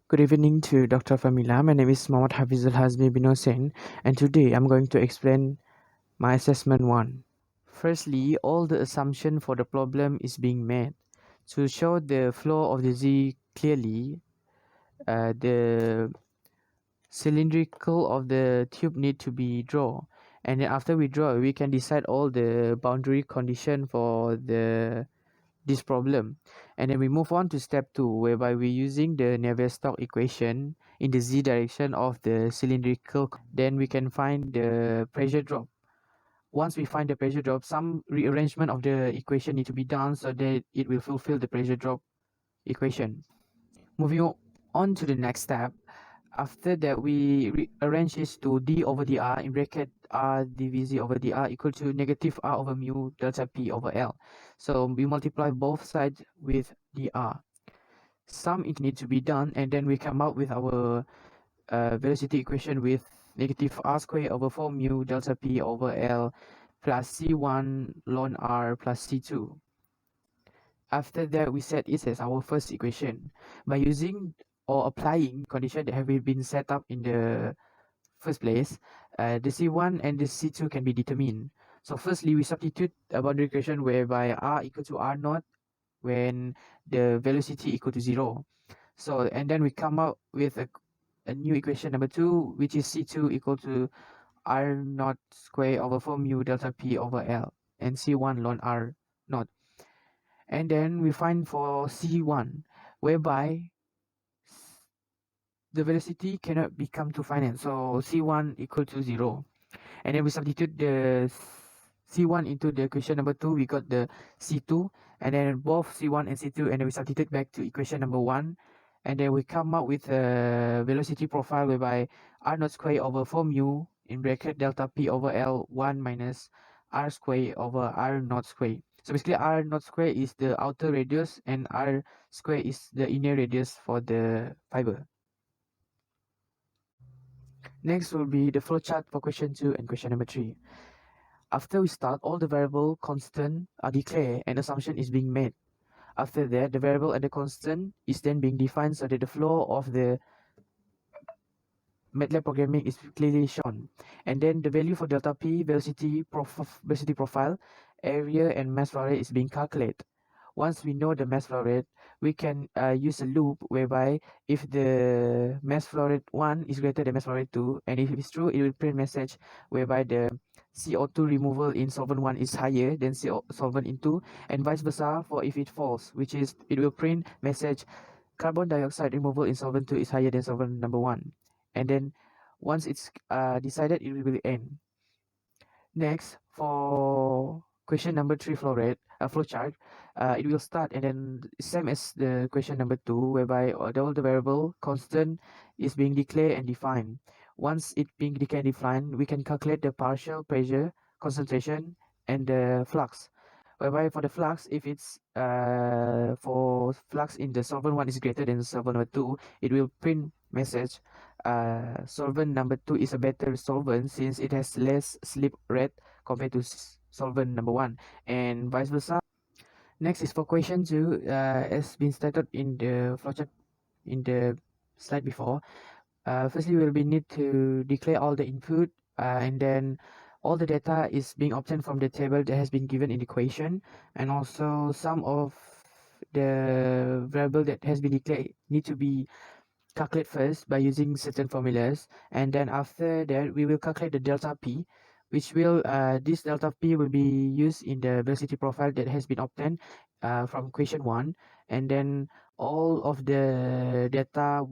Good evening to Dr. Famila. My name is Mohammad Hafizul Hazmi bin Hussein, and today I'm going to explain my assessment 1. Firstly, all the assumption for the problem is being made. To show the flow of the Z clearly, the cylindrical of the tube need to be drawn. And then after we draw, we can decide all the boundary condition for this problem. And then we move on to step 2, whereby we're using the Navier-Stokes equation in the z direction of the cylindrical. Then we can find the pressure drop. Once we find the pressure drop, some rearrangement of the equation need to be done so that it will fulfill the pressure drop equation. Moving on to the next step, after that we rearrange this to d over dr in bracket r dvz over dr equal to negative r over mu delta p over l. So we multiply both sides with dr. Sum it needs to be done, and then we come out with our velocity equation with negative r squared over 4 mu delta p over l plus c1 ln r plus c2. After that, we set it as our first equation. By using or applying condition that have been set up in the first place, the C1 and the C2 can be determined. So firstly, we substitute a boundary equation whereby R equal to R naught when the velocity equal to 0. So, and then we come out with a new equation number 2, which is C2 equal to R naught square over 4 mu delta P over L and C1 ln R naught. And then we find for C1, whereby the velocity cannot become too finite. So C1 equal to 0. And then we substitute the C1 into the equation number 2, we got the C2, and then both C1 and C2, and then we substitute back to equation number 1, and then we come up with a velocity profile whereby R naught square over 4 mu in bracket delta P over L 1 minus R square over R naught square. So basically R naught square is the outer radius and R square is the inner radius for the fiber. Next will be the flowchart for question 2 and question number 3. After we start, all the variable constant are declared and assumption is being made. After that, the variable and the constant is then being defined so that the flow of the MATLAB programming is clearly shown. And then the value for delta P, velocity profile, area, and mass flow rate is being calculated. Once we know the mass flow rate, we can use a loop whereby if the mass flow rate 1 is greater than mass flow rate 2, and if it's true, it will print message whereby the CO2 removal in solvent 1 is higher than solvent in 2, and vice versa for if it falls, which is it will print message carbon dioxide removal in solvent 2 is higher than solvent number 1. And then once it's decided, it will end. Next, for question number 3 flowchart, it will start and then same as the question number 2, whereby all the variable constant is being declared and defined. Once it being declared and defined, we can calculate the partial pressure, concentration, and the flux. Whereby for the flux, if it's for flux in the solvent 1 is greater than solvent number 2, it will print message solvent number 2 is a better solvent since it has less slip rate compared to solvent number 1, and vice versa. Next is for question 2, as been stated in the flowchart in the slide before. Firstly, we'll be need to declare all the input, and then all the data is being obtained from the table that has been given in the equation, and also some of the variable that has been declared need to be calculate first by using certain formulas, and then after that we will calculate the delta P, which will this delta P will be used in the velocity profile that has been obtained from question 1, and then all of the data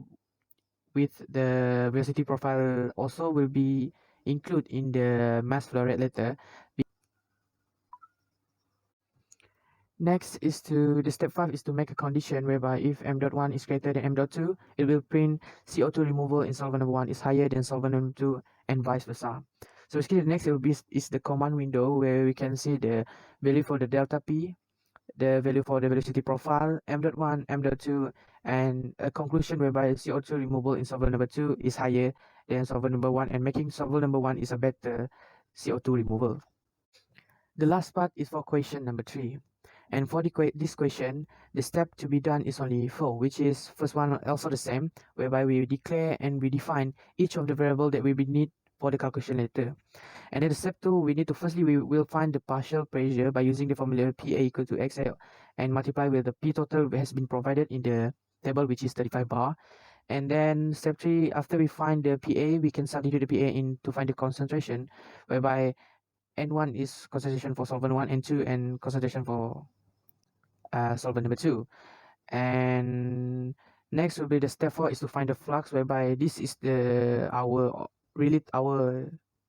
with the velocity profile also will be included in the mass flow rate later. Next is to the step 5 is to make a condition whereby if m.1 is greater than m.2, it will print CO2 removal in solvent number 1 is higher than solvent number 2, and vice versa. So basically the next will be is the command window where we can see the value for the delta P, the value for the velocity profile, m.1, m.2, and a conclusion whereby CO2 removal in solvent number 2 is higher than solvent number 1, and making solvent number 1 is a better CO2 removal. The last part is for question number 3. And for this question, the step to be done is only 4, which is first one also the same, whereby we declare and we define each of the variable that we will need for the calculation later. And then the step 2, we need to firstly, we will find the partial pressure by using the formula PA equal to XL and multiply with the P total that has been provided in the table, which is 35 bar. And then step 3, after we find the PA, we can substitute the PA in to find the concentration, whereby N1 is concentration for solvent 1, N2 and concentration for solvent number 2. And next will be the step 4 is to find the flux, whereby this is our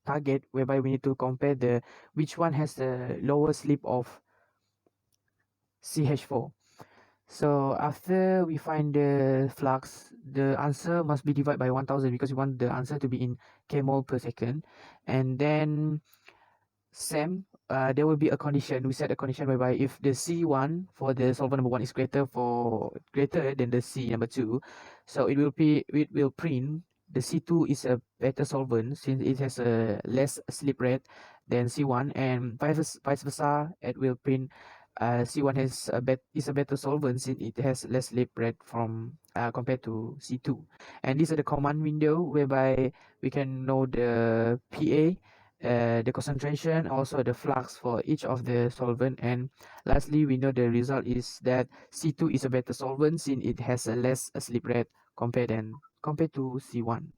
target, whereby we need to compare which one has the lower slip of CH4. So after we find the flux, the answer must be divided by 1000 because we want the answer to be in kmol per second. And then there will be a condition. We set a condition whereby if the C1 for the solvent number 1 is greater than the C number 2, so it will print the C2 is a better solvent since it has a less slip rate than C1, and vice versa, it will print C1 is a better solvent since it has less slip rate from compared to C2. And these are the command window whereby we can know the PA, the concentration, also the flux for each of the solvent, and lastly we know the result is that C2 is a better solvent since it has a less slip rate compared to C1.